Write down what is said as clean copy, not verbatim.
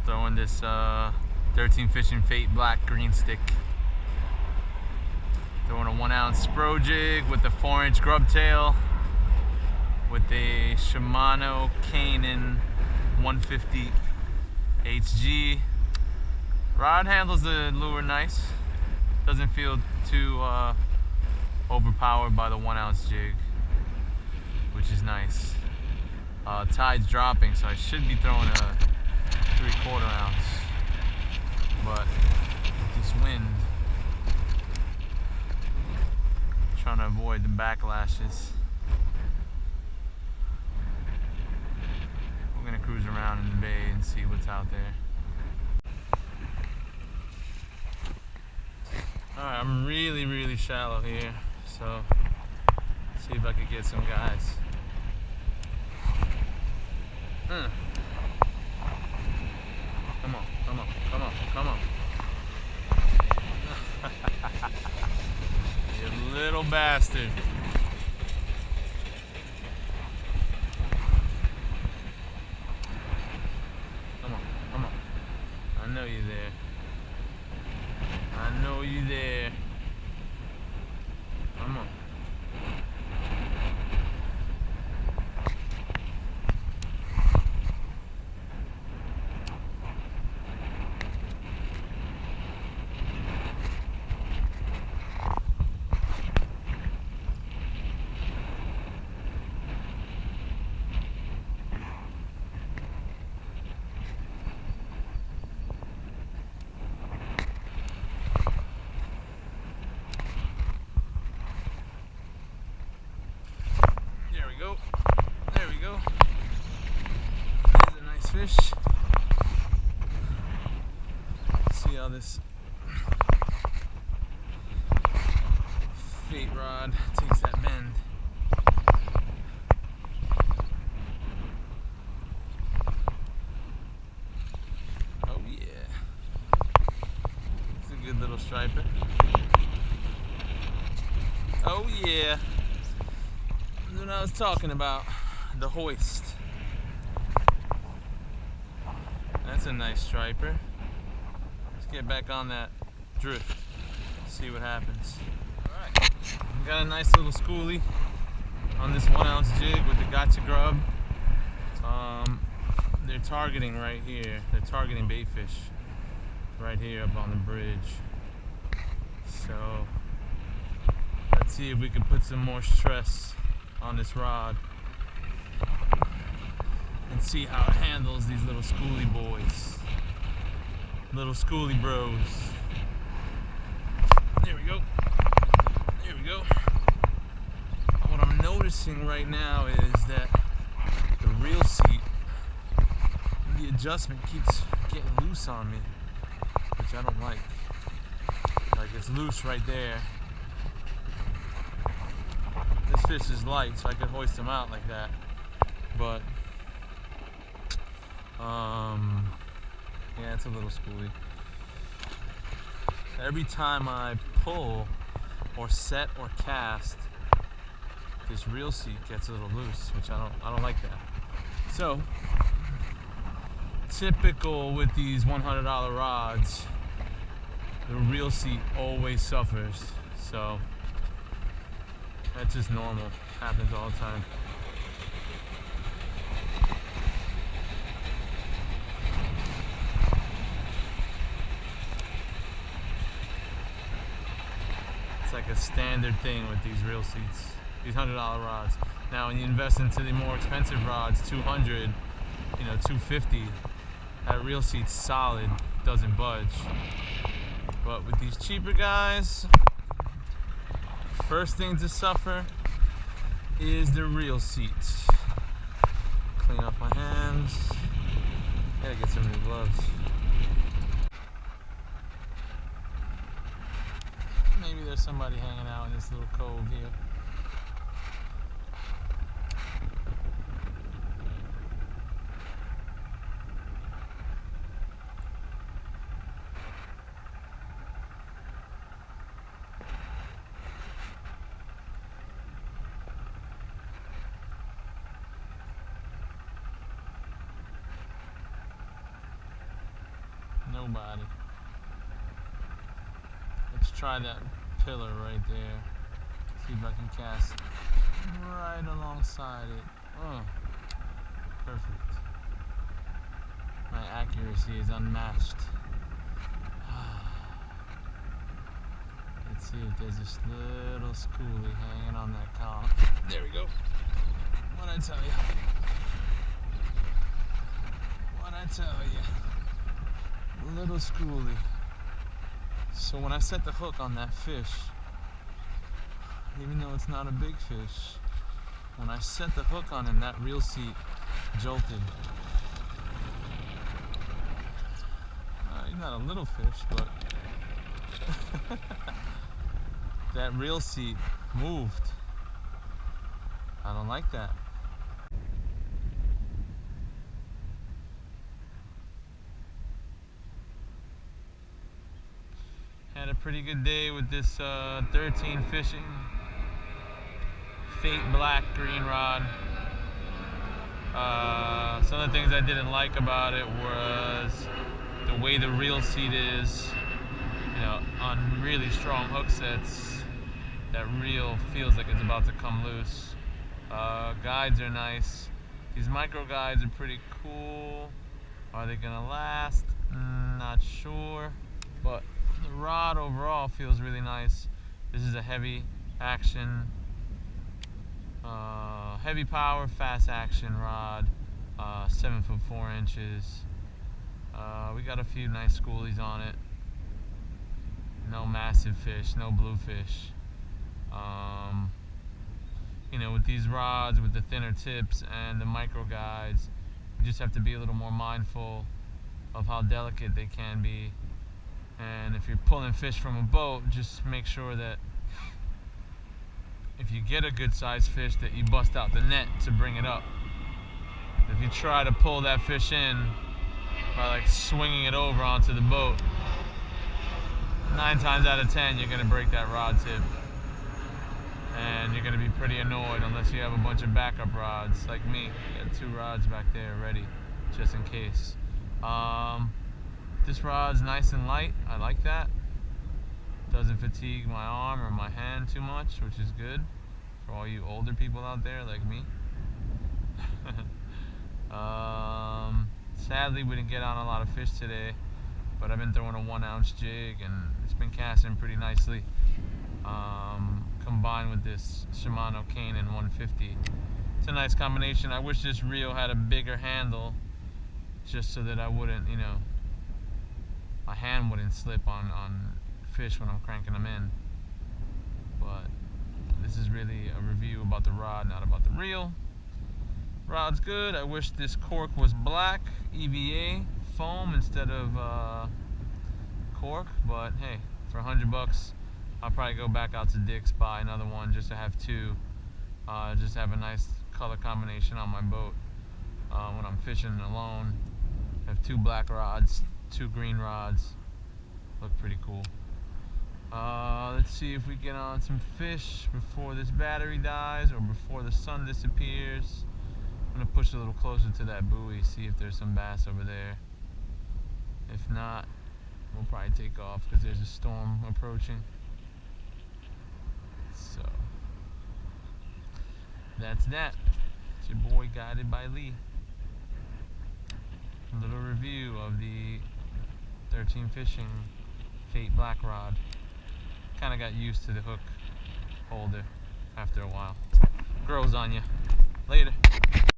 Throwing this 13 Fishing Fate black green stick. Throwing a 1 ounce Spro jig with the 4-inch grub tail with a Shimano Canon 150 HG. Rod handles the lure nice. Doesn't feel too overpowered by the 1 ounce jig, which is nice. Tide's dropping, so I should be throwing a 3/4 ounce, but with this wind, I'm trying to avoid the backlashes. We're gonna cruise around in the bay and see what's out there. Alright, I'm really shallow here, so see if I could get some guys. Come on, come on, come on, come on. You little bastard. Come on, come on. I know you're there. I know you're there. Come on. There we go. There's a nice fish. See how this Fate rod takes that bend. Oh yeah. It's a good little striper. Oh yeah. That's what I was talking about. The hoist. That's a nice striper. Let's get back on that drift. See what happens. Alright. Got a nice little schoolie on this 1 ounce jig with the gotcha grub. They're targeting right here. They're targeting bait fish right here up on the bridge. So let's see if we can put some more stress on this rod and see how it handles these little schoolie boys, little schoolie bros. There we go. There we go. What I'm noticing right now is that the reel seat, the adjustment keeps getting loose on me, which I don't like. Like, it's loose right there. This fish is light, so I could hoist him out like that, but yeah, it's a little schoolie. Every time I pull or set or cast, this reel seat gets a little loose, which I don't like that. So typical with these $100 rods, the reel seat always suffers. So that's just normal. Happens all the time. It's like a standard thing with these reel seats, these $100 rods. Now, when you invest into the more expensive rods, 200, you know, 250, that reel seat's solid, doesn't budge. But with these cheaper guys, first thing to suffer is the reel seats. Clean up my hands. Gotta get some new gloves. Maybe there's somebody hanging out in this little cove here. Nobody. Let's try that pillar right there. See if I can cast right alongside it. Oh, perfect. My accuracy is unmatched. Let's see if there's this little schoolie hanging on that column. There we go. What'd I tell you? What'd I tell you? Little schoolie. So when I set the hook on that fish, even though it's not a big fish, when I set the hook on him, that reel seat jolted. He's not a little fish, but that reel seat moved. I don't like that. Had a pretty good day with this 13 fishing. Fate black green rod. Some of the things I didn't like about it was the way the reel seat is. You know, on really strong hook sets, that reel feels like it's about to come loose. Guides are nice. These micro guides are pretty cool. Are they gonna last? Not sure. But the rod overall feels really nice. This is a heavy action, heavy power, fast action rod. 7 foot 4 inches. We got a few nice schoolies on it. No massive fish, no bluefish. You know, with these rods, with the thinner tips and the micro guides, you just have to be a little more mindful of how delicate they can be. And if you're pulling fish from a boat, just make sure that if you get a good sized fish, that you bust out the net to bring it up. If you try to pull that fish in by like swinging it over onto the boat, 9 times out of 10 you're going to break that rod tip, and you're going to be pretty annoyed unless you have a bunch of backup rods like me. I got 2 rods back there ready just in case. This rod's nice and light. I like that. Doesn't fatigue my arm or my hand too much, which is good for all you older people out there like me. Sadly, we didn't get on a lot of fish today, but I've been throwing a 1 ounce jig and it's been casting pretty nicely. Combined with this Shimano Canon 150. It's a nice combination. I wish this reel had a bigger handle just so that I wouldn't, you know, my hand wouldn't slip on fish when I'm cranking them in. But this is really a review about the rod, not about the reel. Rod's good. I wish this cork was black, EVA foam instead of cork, but hey, for $100 I'll probably go back out to Dick's, buy another one just to have 2, just have a nice color combination on my boat. When I'm fishing alone, I have 2 black rods, 2 green rods. Look pretty cool. Let's see if we get on some fish before this battery dies or before the sun disappears. I'm gonna push a little closer to that buoy, see if there's some bass over there. If not, we'll probably take off because there's a storm approaching. So that's that. It's your boy Guided by Lee. A little review of the 13 Fishing Fate Black Rod. Kind of got used to the hook holder after a while. Grows on you. Later.